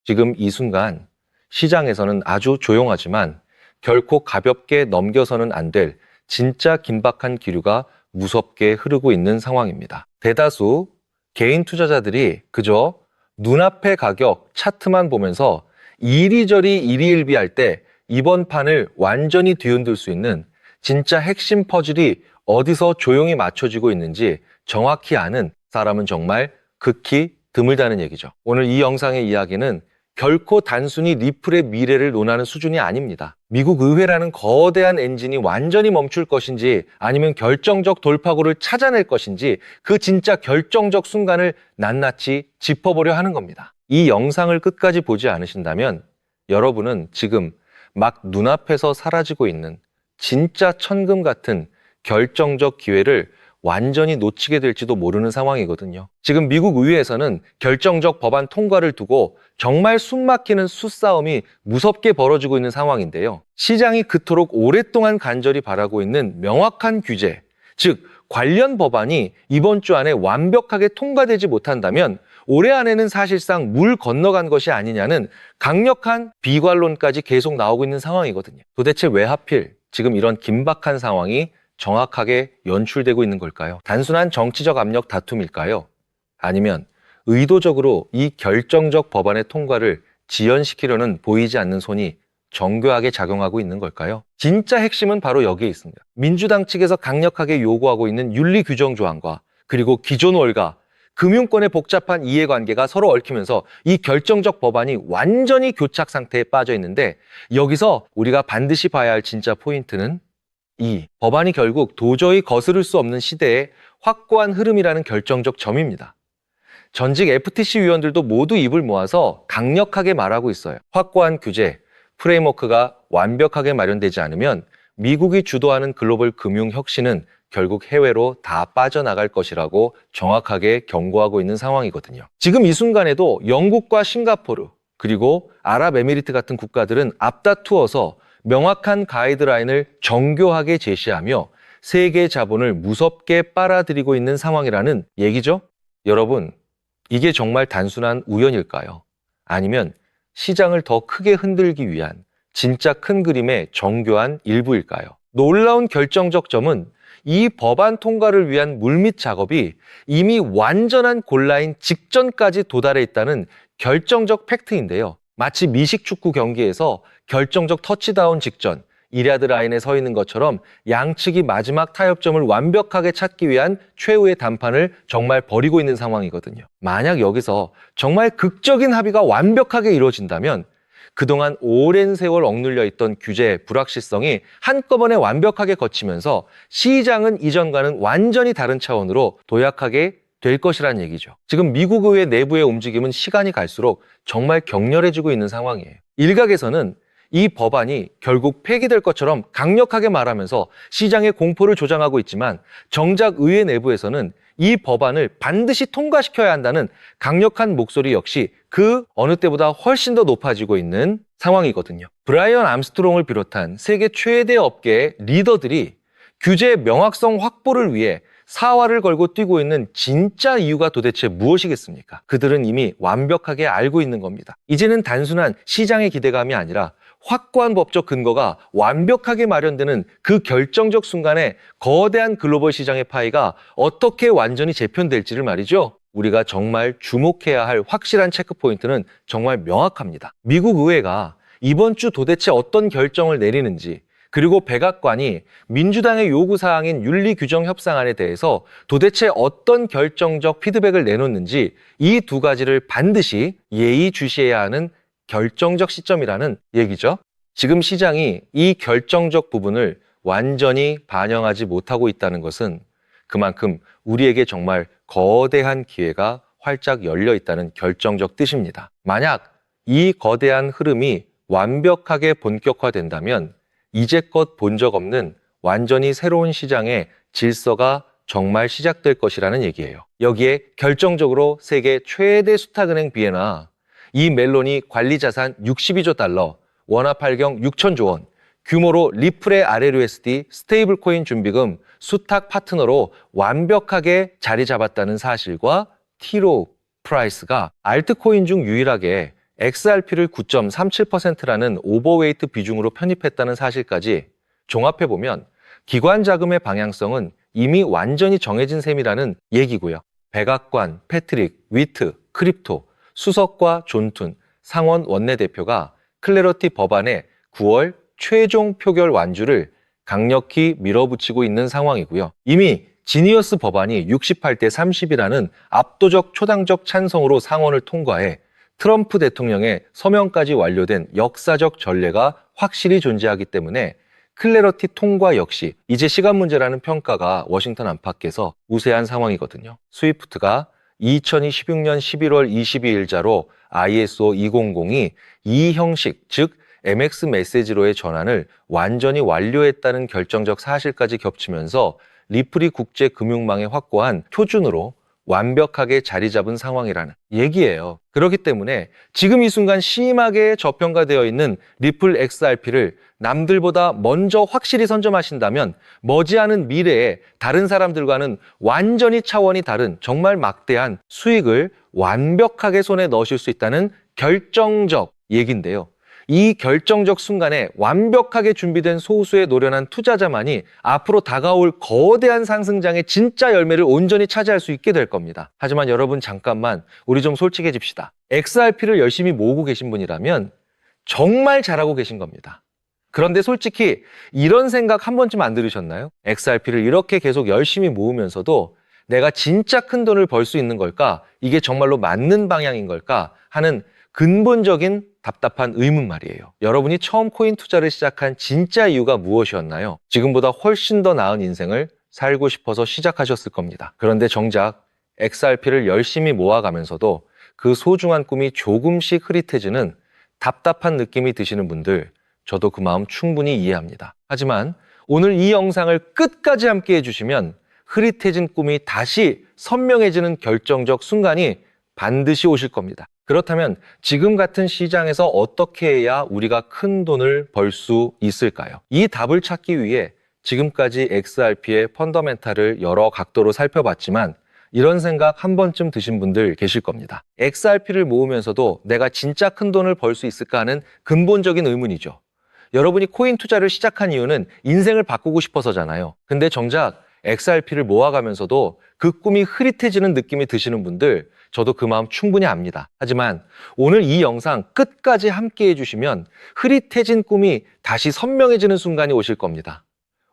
지금 이 순간 시장에서는 아주 조용하지만 결코 가볍게 넘겨서는 안 될 진짜 긴박한 기류가 무섭게 흐르고 있는 상황입니다. 대다수 개인 투자자들이 그저 눈앞의 가격 차트만 보면서 이리저리 일희일비할 때 이번 판을 완전히 뒤흔들 수 있는 진짜 핵심 퍼즐이 어디서 조용히 맞춰지고 있는지 정확히 아는 사람은 정말 극히 드물다는 얘기죠. 오늘 이 영상의 이야기는 결코 단순히 리플의 미래를 논하는 수준이 아닙니다. 미국 의회라는 거대한 엔진이 완전히 멈출 것인지 아니면 결정적 돌파구를 찾아낼 것인지 그 진짜 결정적 순간을 낱낱이 짚어보려 하는 겁니다. 이 영상을 끝까지 보지 않으신다면 여러분은 지금 막 눈앞에서 사라지고 있는 진짜 천금 같은 결정적 기회를 완전히 놓치게 될지도 모르는 상황이거든요. 지금 미국 의회에서는 결정적 법안 통과를 두고 정말 숨막히는 수싸움이 무섭게 벌어지고 있는 상황인데요. 시장이 그토록 오랫동안 간절히 바라고 있는 명확한 규제, 즉 관련 법안이 이번 주 안에 완벽하게 통과되지 못한다면 올해 안에는 사실상 물 건너간 것이 아니냐는 강력한 비관론까지 계속 나오고 있는 상황이거든요. 도대체 왜 하필 지금 이런 긴박한 상황이 정확하게 연출되고 있는 걸까요? 단순한 정치적 압력 다툼일까요? 아니면 의도적으로 이 결정적 법안의 통과를 지연시키려는 보이지 않는 손이 정교하게 작용하고 있는 걸까요? 진짜 핵심은 바로 여기에 있습니다. 민주당 측에서 강력하게 요구하고 있는 윤리 규정 조항과 그리고 기존 월가, 금융권의 복잡한 이해관계가 서로 얽히면서 이 결정적 법안이 완전히 교착 상태에 빠져 있는데 여기서 우리가 반드시 봐야 할 진짜 포인트는 이 법안이 결국 도저히 거스를 수 없는 시대의 확고한 흐름이라는 결정적 점입니다. 전직 FTC 위원들도 모두 입을 모아서 강력하게 말하고 있어요. 확고한 규제, 프레임워크가 완벽하게 마련되지 않으면 미국이 주도하는 글로벌 금융 혁신은 결국 해외로 다 빠져나갈 것이라고 정확하게 경고하고 있는 상황이거든요. 지금 이 순간에도 영국과 싱가포르 그리고 아랍에미리트 같은 국가들은 앞다투어서 명확한 가이드라인을 정교하게 제시하며 세계 자본을 무섭게 빨아들이고 있는 상황이라는 얘기죠. 여러분, 이게 정말 단순한 우연일까요? 아니면 시장을 더 크게 흔들기 위한 진짜 큰 그림의 정교한 일부일까요? 놀라운 결정적 점은 이 법안 통과를 위한 물밑 작업이 이미 완전한 골라인 직전까지 도달해 있다는 결정적 팩트인데요. 마치 미식 축구 경기에서 결정적 터치다운 직전 1야드 라인에 서 있는 것처럼 양측이 마지막 타협점을 완벽하게 찾기 위한 최후의 담판을 정말 벌이고 있는 상황이거든요. 만약 여기서 정말 극적인 합의가 완벽하게 이루어진다면 그동안 오랜 세월 억눌려 있던 규제의 불확실성이 한꺼번에 완벽하게 거치면서 시장은 이전과는 완전히 다른 차원으로 도약하게 될 것이란 얘기죠. 지금 미국 의회 내부의 움직임은 시간이 갈수록 정말 격렬해지고 있는 상황이에요. 일각에서는 이 법안이 결국 폐기될 것처럼 강력하게 말하면서 시장의 공포를 조장하고 있지만 정작 의회 내부에서는 이 법안을 반드시 통과시켜야 한다는 강력한 목소리 역시 그 어느 때보다 훨씬 더 높아지고 있는 상황이거든요. 브라이언 암스트롱을 비롯한 세계 최대 업계의 리더들이 규제의 명확성 확보를 위해 사활을 걸고 뛰고 있는 진짜 이유가 도대체 무엇이겠습니까? 그들은 이미 완벽하게 알고 있는 겁니다. 이제는 단순한 시장의 기대감이 아니라 확고한 법적 근거가 완벽하게 마련되는 그 결정적 순간에 거대한 글로벌 시장의 파이가 어떻게 완전히 재편될지를 말이죠. 우리가 정말 주목해야 할 확실한 체크포인트는 정말 명확합니다. 미국 의회가 이번 주 도대체 어떤 결정을 내리는지 그리고 백악관이 민주당의 요구사항인 윤리규정협상안에 대해서 도대체 어떤 결정적 피드백을 내놓는지 이 두 가지를 반드시 예의주시해야 하는 결정적 시점이라는 얘기죠. 지금 시장이 이 결정적 부분을 완전히 반영하지 못하고 있다는 것은 그만큼 우리에게 정말 거대한 기회가 활짝 열려 있다는 결정적 뜻입니다. 만약 이 거대한 흐름이 완벽하게 본격화된다면 이제껏 본 적 없는 완전히 새로운 시장의 질서가 정말 시작될 것이라는 얘기예요. 여기에 결정적으로 세계 최대 수탁은행 비에나 이 멜론이 관리자산 62조 달러, 원화 발경 6천조 원, 규모로 리플의 RLUSD 스테이블 코인 준비금 수탁 파트너로 완벽하게 자리 잡았다는 사실과 티로 프라이스가 알트코인 중 유일하게 XRP를 9.37%라는 오버웨이트 비중으로 편입했다는 사실까지 종합해보면 기관 자금의 방향성은 이미 완전히 정해진 셈이라는 얘기고요. 백악관, 패트릭, 위트, 크립토, 수석과 존툰, 상원 원내대표가 클래러티 법안의 9월 최종 표결 완주를 강력히 밀어붙이고 있는 상황이고요. 이미 지니어스 법안이 68대 30이라는 압도적 초당적 찬성으로 상원을 통과해 트럼프 대통령의 서명까지 완료된 역사적 전례가 확실히 존재하기 때문에 클래러티 통과 역시 이제 시간 문제라는 평가가 워싱턴 안팎에서 우세한 상황이거든요. 스위프트가 2016년 11월 22일자로 ISO 200이 이 형식, 즉 MX 메시지로의 전환을 완전히 완료했다는 결정적 사실까지 겹치면서 리플이 국제 금융망에 확고한 표준으로 완벽하게 자리 잡은 상황이라는 얘기예요. 그렇기 때문에 지금 이 순간 심하게 저평가되어 있는 리플 XRP를 남들보다 먼저 확실히 선점하신다면 머지않은 미래에 다른 사람들과는 완전히 차원이 다른 정말 막대한 수익을 완벽하게 손에 넣으실 수 있다는 결정적 얘기인데요. 이 결정적 순간에 완벽하게 준비된 소수의 노련한 투자자만이 앞으로 다가올 거대한 상승장의 진짜 열매를 온전히 차지할 수 있게 될 겁니다. 하지만 여러분 잠깐만 우리 좀 솔직해집시다. XRP를 열심히 모으고 계신 분이라면 정말 잘하고 계신 겁니다. 그런데 솔직히 이런 생각 한 번쯤 안 들으셨나요? XRP를 이렇게 계속 열심히 모으면서도 내가 진짜 큰 돈을 벌 수 있는 걸까? 이게 정말로 맞는 방향인 걸까? 하는 근본적인 답답한 의문 말이에요. 여러분이 처음 코인 투자를 시작한 진짜 이유가 무엇이었나요? 지금보다 훨씬 더 나은 인생을 살고 싶어서 시작하셨을 겁니다. 그런데 정작 XRP를 열심히 모아가면서도 그 소중한 꿈이 조금씩 흐릿해지는 답답한 느낌이 드시는 분들, 저도 그 마음 충분히 이해합니다. 하지만 오늘 이 영상을 끝까지 함께 해주시면 흐릿해진 꿈이 다시 선명해지는 결정적 순간이 반드시 오실 겁니다. 그렇다면 지금 같은 시장에서 어떻게 해야 우리가 큰 돈을 벌 수 있을까요? 이 답을 찾기 위해 지금까지 XRP의 펀더멘탈을 여러 각도로 살펴봤지만 이런 생각 한 번쯤 드신 분들 계실 겁니다. XRP를 모으면서도 내가 진짜 큰 돈을 벌 수 있을까 하는 근본적인 의문이죠. 여러분이 코인 투자를 시작한 이유는 인생을 바꾸고 싶어서잖아요. 근데 정작 XRP를 모아가면서도 그 꿈이 흐릿해지는 느낌이 드시는 분들, 저도 그 마음 충분히 압니다. 하지만 오늘 이 영상 끝까지 함께 해주시면 흐릿해진 꿈이 다시 선명해지는 순간이 오실 겁니다.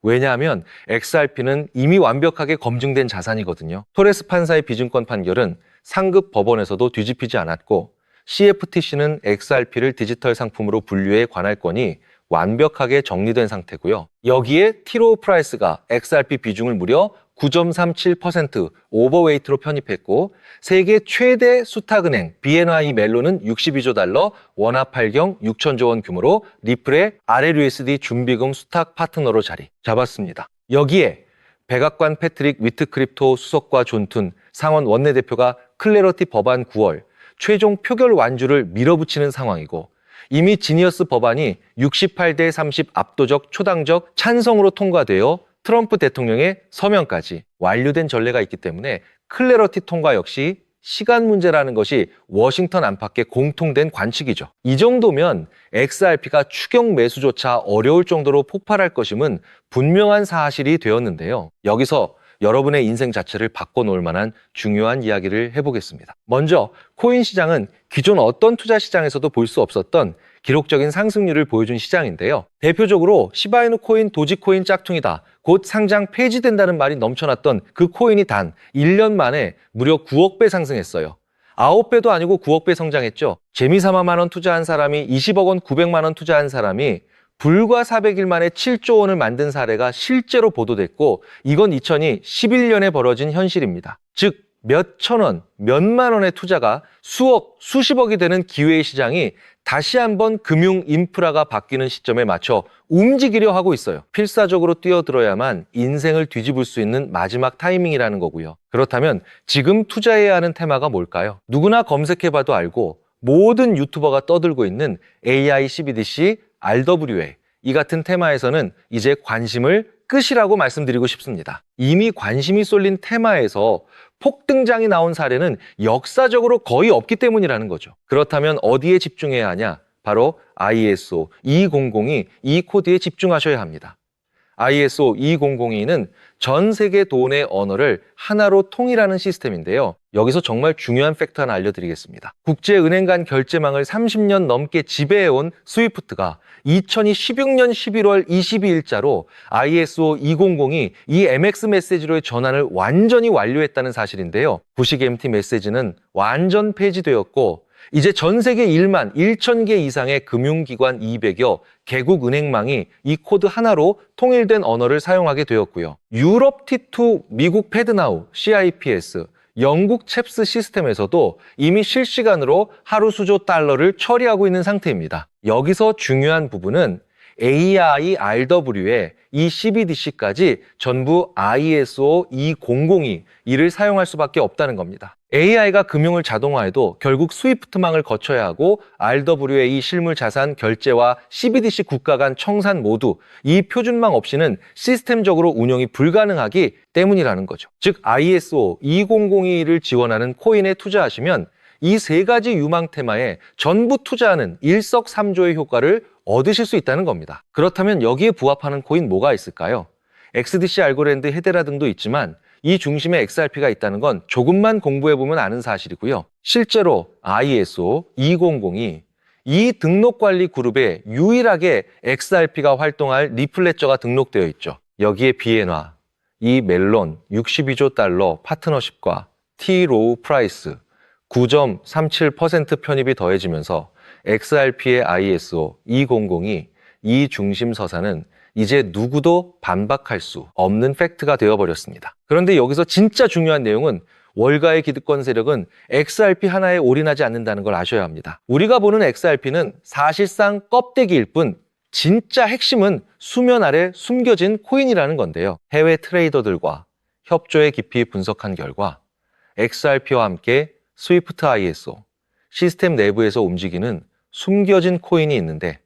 왜냐하면 XRP는 이미 완벽하게 검증된 자산이거든요. 토레스 판사의 비증권 판결은 상급 법원에서도 뒤집히지 않았고 CFTC는 XRP를 디지털 상품으로 분류해 관할권이 완벽하게 정리된 상태고요. 여기에 티로우 프라이스가 XRP 비중을 무려 9.37% 오버웨이트로 편입했고 세계 최대 수탁은행 BNY 멜론은 62조 달러 원화 발경 6천조 원 규모로 리플의 RLUSD 준비금 수탁 파트너로 자리 잡았습니다. 여기에 백악관 패트릭 위트 크립토 수석과 존툰 상원 원내대표가 클래러티 법안 9월 최종 표결 완주를 밀어붙이는 상황이고 이미 지니어스 법안이 68대 30 압도적 초당적 찬성으로 통과되어 트럼프 대통령의 서명까지 완료된 전례가 있기 때문에 클래러티 통과 역시 시간 문제라는 것이 워싱턴 안팎의 공통된 관측이죠. 이 정도면 XRP가 추격 매수조차 어려울 정도로 폭발할 것임은 분명한 사실이 되었는데요. 여기서 여러분의 인생 자체를 바꿔놓을 만한 중요한 이야기를 해보겠습니다. 먼저 코인 시장은 기존 어떤 투자 시장에서도 볼 수 없었던 기록적인 상승률을 보여준 시장인데요. 대표적으로 시바이누 코인, 도지코인 짝퉁이다. 곧 상장 폐지된다는 말이 넘쳐났던 그 코인이 단 1년 만에 무려 9억 배 상승했어요. 9배도 아니고 9억 배 성장했죠. 재미삼아만 원 투자한 사람이 20억 원 900만 원 투자한 사람이 불과 400일 만에 7조 원을 만든 사례가 실제로 보도됐고 이건 2011년에 벌어진 현실입니다. 즉 몇천 원, 몇만 원의 투자가 수억, 수십억이 되는 기회의 시장이 다시 한번 금융 인프라가 바뀌는 시점에 맞춰 움직이려 하고 있어요. 필사적으로 뛰어들어야만 인생을 뒤집을 수 있는 마지막 타이밍이라는 거고요. 그렇다면 지금 투자해야 하는 테마가 뭘까요? 누구나 검색해봐도 알고 모든 유튜버가 떠들고 있는 AI CBDC, RWA 이 같은 테마에서는 이제 관심을 끄시라고 말씀드리고 싶습니다. 이미 관심이 쏠린 테마에서 폭등장이 나온 사례는 역사적으로 거의 없기 때문이라는 거죠. 그렇다면 어디에 집중해야 하냐? 바로 ISO 2002 이 코드에 집중하셔야 합니다. ISO 2002는 전 세계 돈의 언어를 하나로 통일하는 시스템인데요. 여기서 정말 중요한 팩트 하나 알려드리겠습니다. 국제은행 간 결제망을 30년 넘게 지배해온 스위프트가 2016년 11월 22일자로 ISO 2002 이 MX 메시지로의 전환을 완전히 완료했다는 사실인데요. 구식 MT 메시지는 완전 폐지되었고 이제 전 세계 1만 1천 개 이상의 금융기관 200여 개국 은행망이 이 코드 하나로 통일된 언어를 사용하게 되었고요. 유럽 T2, 미국 패드나우, CIPS, 영국 챕스 시스템에서도 이미 실시간으로 하루 수조 달러를 처리하고 있는 상태입니다. 여기서 중요한 부분은 AIRW의 이 CBDC까지 전부 ISO 2002 이를 사용할 수밖에 없다는 겁니다. AI가 금융을 자동화해도 결국 스위프트망을 거쳐야 하고 RWA 이 실물 자산 결제와 CBDC 국가 간 청산 모두 이 표준망 없이는 시스템적으로 운영이 불가능하기 때문이라는 거죠. 즉 ISO 2002를 지원하는 코인에 투자하시면 이 세 가지 유망 테마에 전부 투자하는 일석삼조의 효과를 얻으실 수 있다는 겁니다. 그렇다면 여기에 부합하는 코인 뭐가 있을까요? XDC, 알고랜드, 헤데라 등도 있지만 이 중심에 XRP가 있다는 건 조금만 공부해보면 아는 사실이고요. 실제로 ISO 2002 이 등록관리 그룹에 유일하게 XRP가 활동할 리플레저가 등록되어 있죠. 여기에 비엔화, 이 멜론 62조 달러 파트너십과 T-로우 프라이스 9.37% 편입이 더해지면서 XRP의 ISO 2002 이 중심 서사는 이제 누구도 반박할 수 없는 팩트가 되어버렸습니다. 그런데 여기서 진짜 중요한 내용은 월가의 기득권 세력은 XRP 하나에 올인하지 않는다는 걸 아셔야 합니다. 우리가 보는 XRP는 사실상 껍데기일 뿐 진짜 핵심은 수면 아래 숨겨진 코인이라는 건데요. 해외 트레이더들과 협조에 깊이 분석한 결과 XRP와 함께 스위프트 ISO 시스템 내부에서 움직이는 숨겨진 코인이 있는데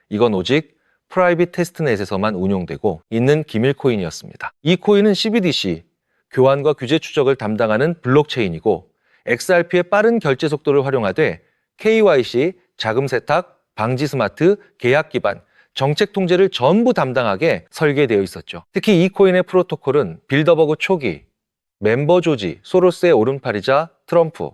이건 오직 프라이빗 테스트넷에서만 운용되고 있는 기밀 코인이었습니다. 이 코인은 CBDC, 교환과 규제 추적을 담당하는 블록체인이고 XRP의 빠른 결제 속도를 활용하되 KYC, 자금 세탁, 방지 스마트, 계약 기반, 정책 통제를 전부 담당하게 설계되어 있었죠. 특히 이 코인의 프로토콜은 빌더버그 초기, 멤버 조지, 소로스의 오른팔이자 트럼프,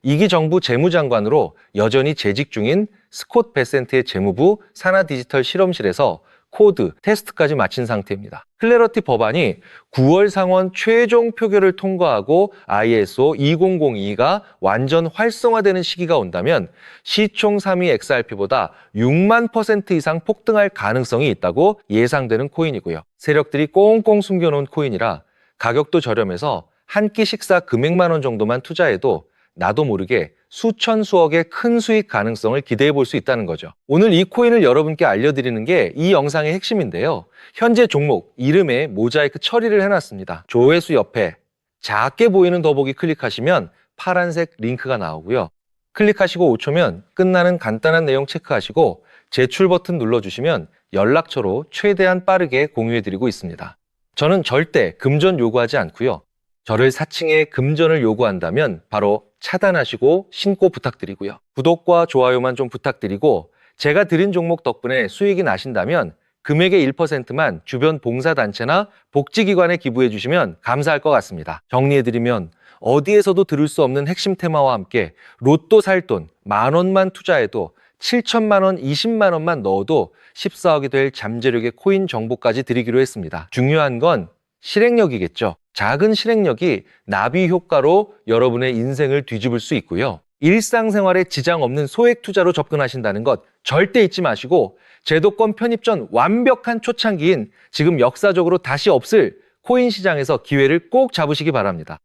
2기 정부 재무장관으로 여전히 재직 중인 스콧 베센트의 재무부 산하디지털 실험실에서 코드, 테스트까지 마친 상태입니다. 클래러티 법안이 9월 상원 최종 표결을 통과하고 ISO 2002가 완전 활성화되는 시기가 온다면 시총 3위 XRP보다 6만 % 이상 폭등할 가능성이 있다고 예상되는 코인이고요. 세력들이 꽁꽁 숨겨놓은 코인이라 가격도 저렴해서 한 끼 식사 금액만 원 정도만 투자해도 나도 모르게 수천 수억의 큰 수익 가능성을 기대해 볼 수 있다는 거죠. 오늘 이 코인을 여러분께 알려드리는 게 이 영상의 핵심인데요. 현재 종목 이름에 모자이크 처리를 해놨습니다. 조회수 옆에 작게 보이는 더보기 클릭하시면 파란색 링크가 나오고요. 클릭하시고 5초면 끝나는 간단한 내용 체크하시고 제출 버튼 눌러주시면 연락처로 최대한 빠르게 공유해드리고 있습니다. 저는 절대 금전 요구하지 않고요. 저를 사칭해 금전을 요구한다면 바로 차단하시고 신고 부탁드리고요. 구독과 좋아요만 좀 부탁드리고 제가 드린 종목 덕분에 수익이 나신다면 금액의 1%만 주변 봉사단체나 복지기관에 기부해 주시면 감사할 것 같습니다. 정리해드리면 어디에서도 들을 수 없는 핵심 테마와 함께 로또 살 돈 10,000원만 투자해도 7천만 원, 20만 원만 넣어도 14억이 될 잠재력의 코인 정보까지 드리기로 했습니다. 중요한 건 실행력이겠죠. 작은 실행력이 나비 효과로 여러분의 인생을 뒤집을 수 있고요. 일상생활에 지장 없는 소액 투자로 접근하신다는 것 절대 잊지 마시고 제도권 편입 전 완벽한 초창기인 지금 역사적으로 다시 없을 코인 시장에서 기회를 꼭 잡으시기 바랍니다.